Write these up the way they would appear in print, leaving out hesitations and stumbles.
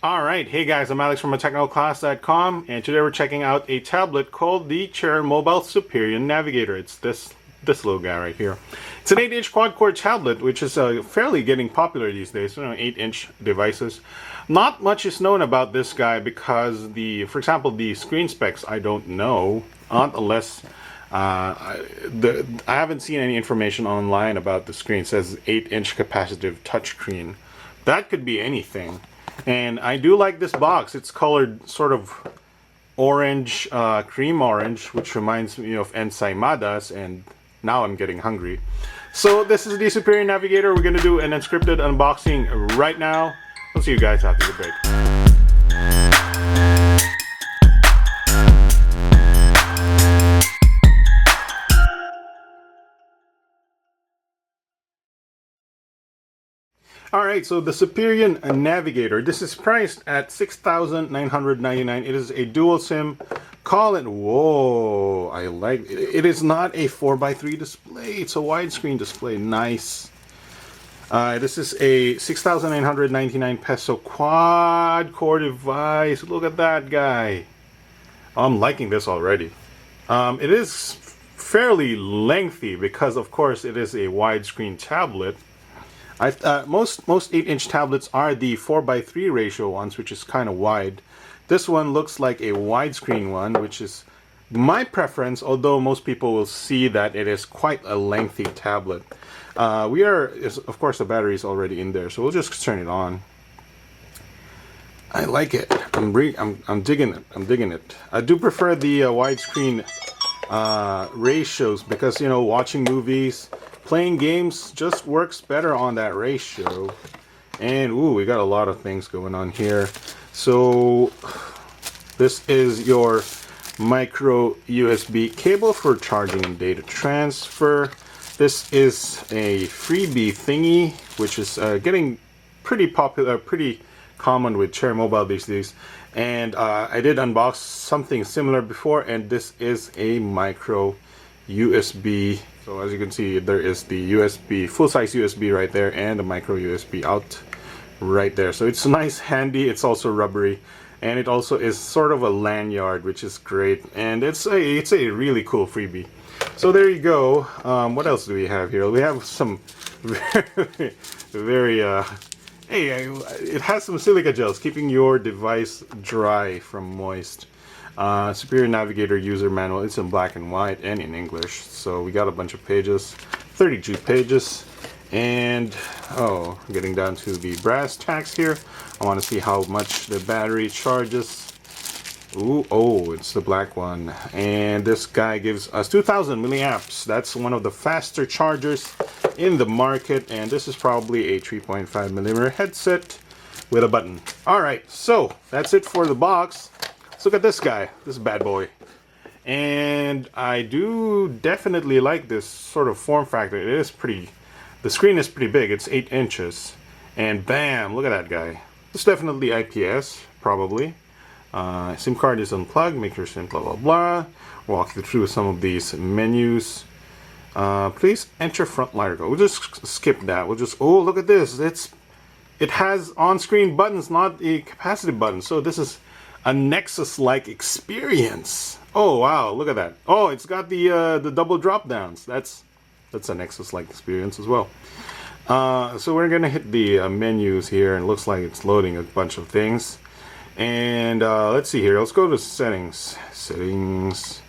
Alright, hey guys, I'm Alex from atechnicalclass.com, and today we're checking out a tablet called the Chair Mobile Superion Navigator. It's this little guy right here. It's an 8-inch quad-core tablet, which is fairly getting popular these days, 8-inch devices. Not much is known about this guy because for example, the screen specs I don't know, unless I haven't seen any information online about the screen. It says 8-inch capacitive touchscreen. That could be anything. And I do like this box. It's colored sort of orange, cream orange, which reminds me of ensaimadas, and now I'm getting hungry. So this is the Superion Navigator. We're going to do an unscripted unboxing right now. I'll see you guys after the break. Alright, so the Superion Navigator, this is priced at $6,999. It is a dual SIM call it. Whoa, I like it. It is not a 4x3 display, it's a widescreen display. Nice. This is a 6,999 peso quad core device. Look at that guy. I'm liking this already. It is fairly lengthy because of course it is a widescreen tablet. Most 8-inch tablets are the 4x3 ratio ones, which is kind of wide. This one looks like a widescreen one, which is my preference, although most people will see that it is quite a lengthy tablet. Of course, the battery is already in there, so we'll just turn it on. I like it. I'm digging it. I'm digging it. I do prefer the widescreen ratios because, you know, watching movies, playing games just works better on that ratio. And ooh, we got a lot of things going on here. So this is your micro USB cable for charging and data transfer. This is a freebie thingy, which is getting pretty popular, pretty common with Chair Mobile these days. And I did unbox something similar before, and this is a micro USB. So as you can see, there is the USB, full-size USB right there, and a micro USB out right there. So it's nice, handy. It's also rubbery, and it also is sort of a lanyard, which is great. And it's a really cool freebie. So there you go. What else do we have here? We have some very hey, it has some silica gels, keeping your device dry from moist. Superion Navigator user manual. It's in black and white and in English. So we got a bunch of pages, 32 pages. And oh, getting down to the brass tacks here. I want to see how much the battery charges. Ooh, oh, it's the black one. And this guy gives us 2,000 milliamps. That's one of the faster chargers in the market. And this is probably a 3.5mm headset with a button. Alright, so that's it for the box. Look at this guy, this bad boy. And I do definitely like this sort of form factor. It is pretty, the screen is pretty big. It's 8 inches. And bam, look at that guy. It's definitely IPS, probably. SIM card is unplugged, make your SIM, blah, blah, blah. Walk you through some of these menus. Please enter frontline. We'll just skip that. We'll just, oh, look at this. It has on-screen buttons, not a capacitive button. So this is a Nexus-like experience. Oh wow, look at that. Oh, it's got the double drop downs. That's a Nexus-like experience as well. So we're gonna hit the menus here, and it looks like it's loading a bunch of things. And let's see here. Let's go to settings. Settings,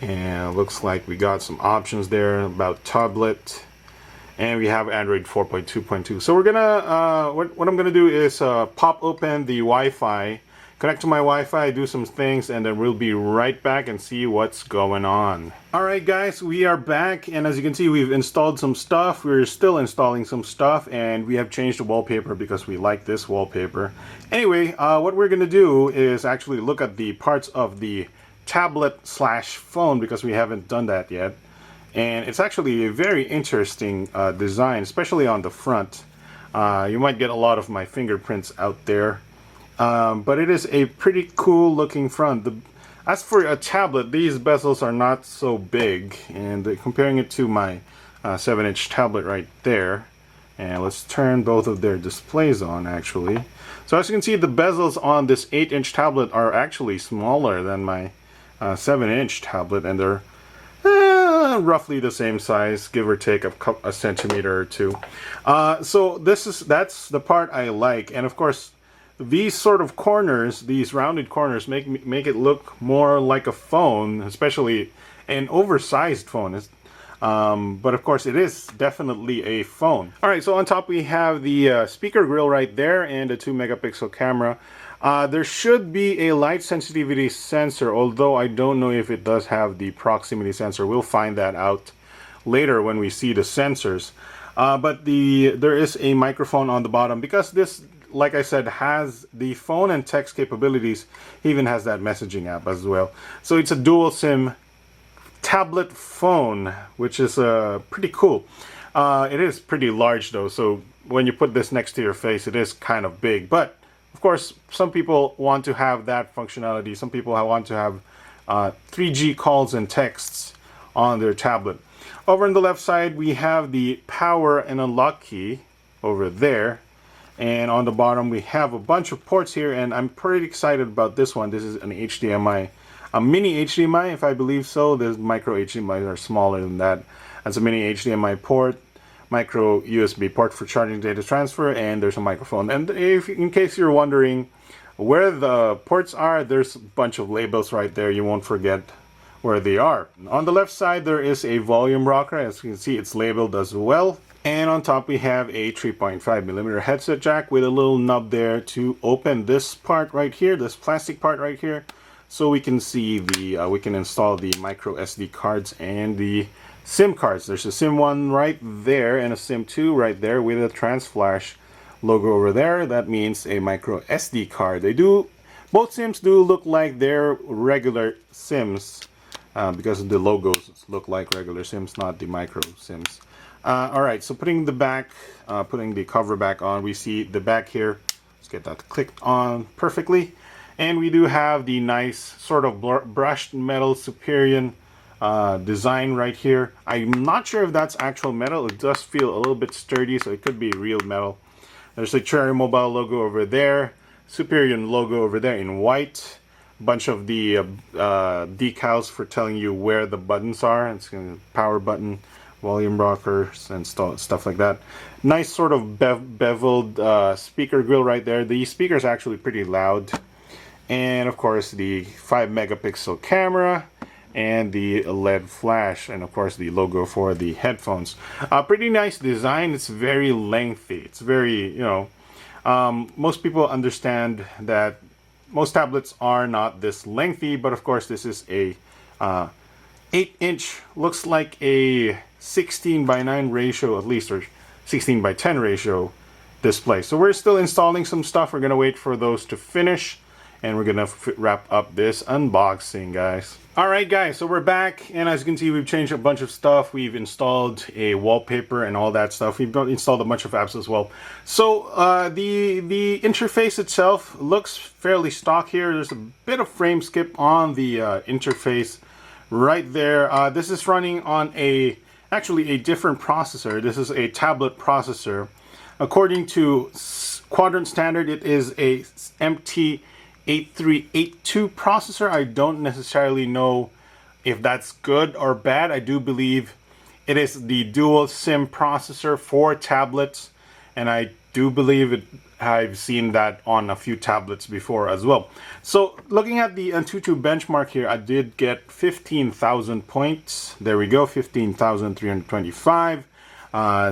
and it looks like we got some options there about tablet, and we have Android 4.2.2. So we're gonna what I'm gonna do is pop open the Wi-Fi. Connect to my Wi-Fi, do some things, and then we'll be right back and see what's going on. Alright guys, we are back, and as you can see, we've installed some stuff. We're still installing some stuff, and we have changed the wallpaper because we like this wallpaper. Anyway, what we're going to do is actually look at the parts of the tablet/phone because we haven't done that yet. And it's actually a very interesting design, especially on the front. You might get a lot of my fingerprints out there. But it is a pretty cool looking front. As for a tablet, these bezels are not so big, and comparing it to my 7-inch tablet right there, And let's turn both of their displays on actually. So as you can see, the bezels on this 8-inch tablet are actually smaller than my 7-inch tablet, and they're roughly the same size, give or take a centimeter or two. So that's the part I like, and of course these sort of corners, these rounded corners, make it look more like a phone, especially an oversized phone. But of course it is definitely a phone. Alright, so on top we have the speaker grill right there and a 2-megapixel camera. There should be a light sensitivity sensor, although I don't know if it does have the proximity sensor. We'll find that out later when we see the sensors. But there is a microphone on the bottom because this, like I said, has the phone and text capabilities. It even has that messaging app as well. So it's a dual SIM tablet phone, which is pretty cool. It is pretty large though, so when you put this next to your face, it is kind of big. But of course, some people want to have that functionality. Some people want to have 3G calls and texts on their tablet. Over on the left side, we have the power and unlock key over there. And on the bottom, we have a bunch of ports here, and I'm pretty excited about this one. This is an HDMI. A mini HDMI, if I believe so. The micro HDMI are smaller than that. That's a mini HDMI port, micro USB port for charging data transfer, and there's a microphone. And if, in case you're wondering where the ports are, there's a bunch of labels right there. You won't forget where they are. On the left side, there is a volume rocker. As you can see, it's labeled as well. And on top, we have a 3.5mm headset jack with a little nub there to open this part right here, this plastic part right here. So we can see we can install the micro SD cards and the SIM cards. There's a SIM 1 right there and a SIM 2 right there with a Transflash logo over there. That means a micro SD card. Both SIMs do look like they're regular SIMs because the logos look like regular SIMs, not the micro SIMs. Alright, so putting the cover back on, we see the back here. Let's get that clicked on perfectly. And we do have the nice sort of brushed metal Superion design right here. I'm not sure if that's actual metal. It does feel a little bit sturdy, so it could be real metal. There's a Cherry Mobile logo over there, Superion logo over there in white. Bunch of the decals for telling you where the buttons are. It's a power button, volume rockers, and stuff like that. Nice sort of beveled speaker grill right there. The speaker is actually pretty loud. And of course the 5-megapixel camera and the LED flash, and of course the logo for the headphones. Pretty nice design. It's very lengthy. It's very, most people understand that most tablets are not this lengthy, but of course this is a 8-inch, looks like a 16:9 ratio at least, or 16:10 ratio display. So we're still installing some stuff. We're gonna wait for those to finish, and we're gonna wrap up this unboxing, guys. Alright guys, so we're back, and as you can see, we've changed a bunch of stuff. We've installed a wallpaper and all that stuff. We've installed a bunch of apps as well. So the interface itself looks fairly stock here. There's a bit of frame skip on the interface right there. This is running on actually a different processor. This is a tablet processor. According to Quadrant Standard, it is a MT8382 processor. I don't necessarily know if that's good or bad. I do believe it is the dual SIM processor for tablets, and I do believe I've seen that on a few tablets before as well. So looking at the Antutu benchmark here, I did get 15,000 points. There we go, 15,325.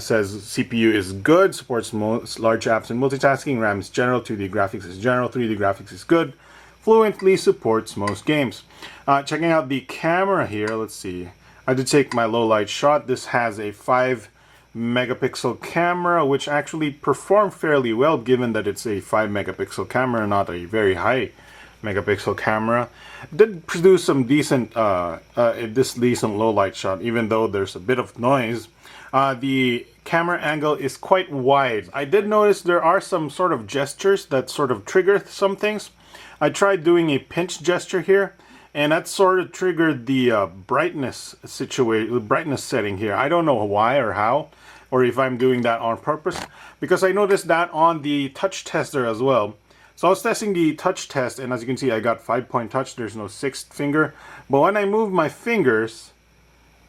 Says CPU is good, supports most large apps and multitasking, RAM is general, 2D graphics is general, 3D graphics is good, fluently supports most games. Checking out the camera here, let's see. I did take my low light shot. This has a 5-megapixel camera, which actually performed fairly well given that it's a 5-megapixel camera, not a very high megapixel camera. Did produce some decent decent low light shot, even though there's a bit of noise. The camera angle is quite wide. I did notice there are some sort of gestures that sort of trigger some things. I tried doing a pinch gesture here, and that sort of triggered the brightness setting here. I don't know why or how. or if I'm doing that on purpose, because I noticed that on the touch tester as well. So I was testing the touch test, and as you can see, I got 5-point touch. There's no 6th finger. But when I move my fingers,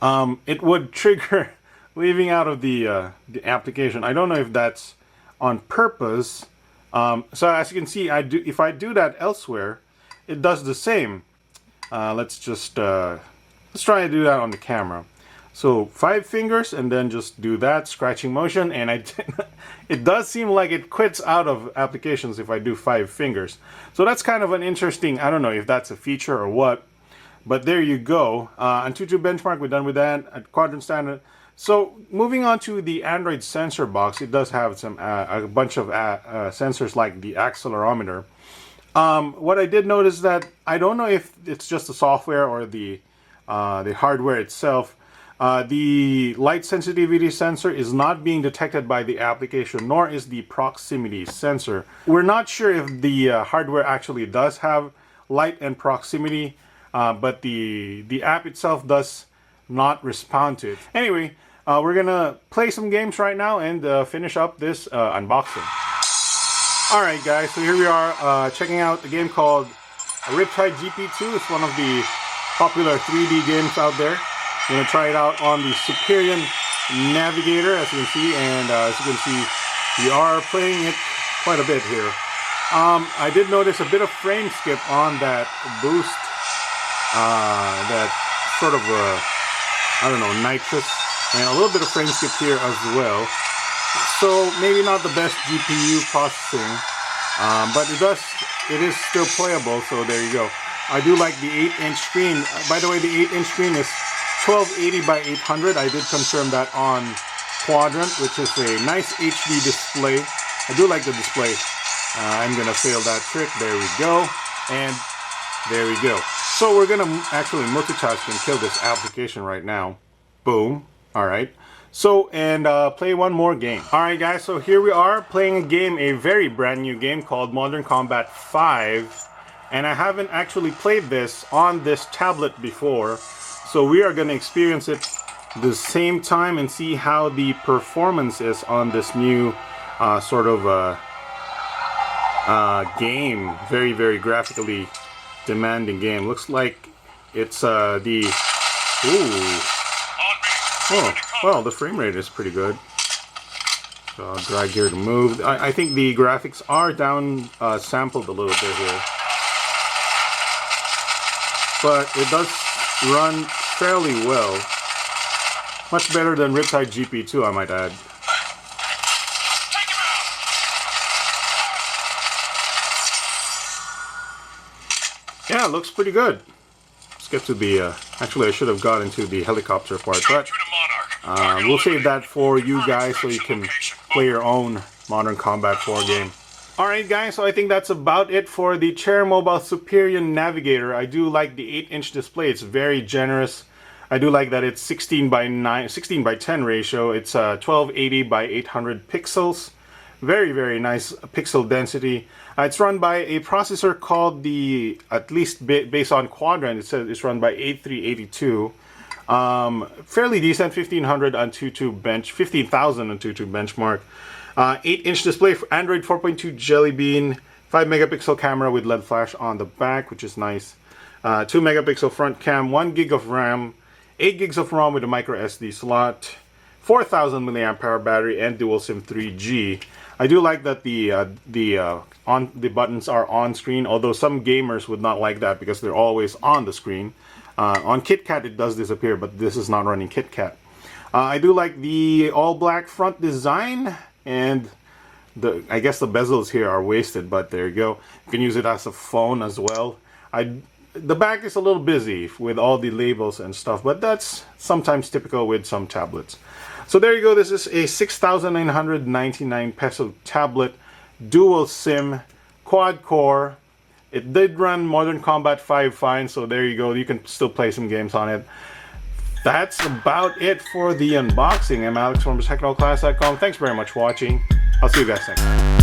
it would trigger leaving out of the application. I don't know if that's on purpose. So as you can see, if I do that elsewhere, it does the same. Let's try to do that on the camera. So 5 fingers, and then just do that scratching motion, and it does seem like it quits out of applications if I do 5 fingers. So that's kind of an interesting, I don't know if that's a feature or what, but there you go. On Antutu benchmark, we're done with that. At quadrant standard. So moving on to the Android sensor box, it does have some a bunch of sensors like the accelerometer. What I did notice that I don't know if it's just the software or the hardware itself. The light sensitivity sensor is not being detected by the application, nor is the proximity sensor. We're not sure if the hardware actually does have light and proximity, but the app itself does not respond to it. Anyway, we're gonna play some games right now and finish up this unboxing. Alright guys, so here we are checking out a game called Riptide GP2. It's one of the popular 3D games out there. I'm going to try it out on the Superion Navigator, as you can see, and as you can see, we are playing it quite a bit here. I did notice a bit of frame skip on that boost, that sort of, I don't know, nitrous, and a little bit of frame skip here as well. So maybe not the best GPU processing, but it is still playable, so there you go. I do like the 8-inch screen. By the way, the 8-inch screen is 1280 by 800. I did confirm that on Quadrant, which is a nice HD display. I do like the display. I'm gonna fail that trick. There we go, and there we go. So we're gonna actually multitask and kill this application right now. Boom. All right. So, and play one more game. All right, guys. So here we are playing a game, a very brand new game called Modern Combat 5, and I haven't actually played this on this tablet before. So we are going to experience it the same time and see how the performance is on this new sort of game. Very, very graphically demanding game. Looks like it's the... Ooh. Oh, well, the frame rate is pretty good. So I'll drag here to move. I think the graphics are down sampled a little bit here. But it does run fairly well. Much better than Riptide GP2, I might add. Yeah, it looks pretty good. Let's get to the... actually, I should have got into the helicopter part, but we'll save that for you guys so you can play your own Modern Combat 4 game. Alright guys, so I think that's about it for the Chair Mobile Superion Navigator. I do like the 8-inch display. It's very generous. I do like that it's 16 by 10 ratio. It's 1280 by 800 pixels. Very, very nice pixel density. It's run by a processor called the, at least based on Quadrant, it says it's run by 8382. Fairly decent, 1500 on Antutu bench, 15,000 on Antutu benchmark. 8-inch display for Android 4.2 Jelly Bean, 5 megapixel camera with LED flash on the back, which is nice. 2 megapixel front cam, 1 gig of RAM, 8 gigs of ROM with a micro SD slot, 4,000 milliamp hour battery, and dual SIM 3G. I do like that the buttons are on screen, although some gamers would not like that because they're always on the screen. On KitKat it does disappear, but this is not running KitKat. I do like the all black front design, and I guess the bezels here are wasted, but there you go. You can use it as a phone as well. The back is a little busy with all the labels and stuff, but that's sometimes typical with some tablets. So there you go. This is a 6,999 peso tablet, dual SIM, quad core. It did run Modern Combat 5 fine, so there you go. You can still play some games on it. That's about it for the unboxing. I'm Alex from TechnoClass.com. Thanks very much for watching. I'll see you guys next time.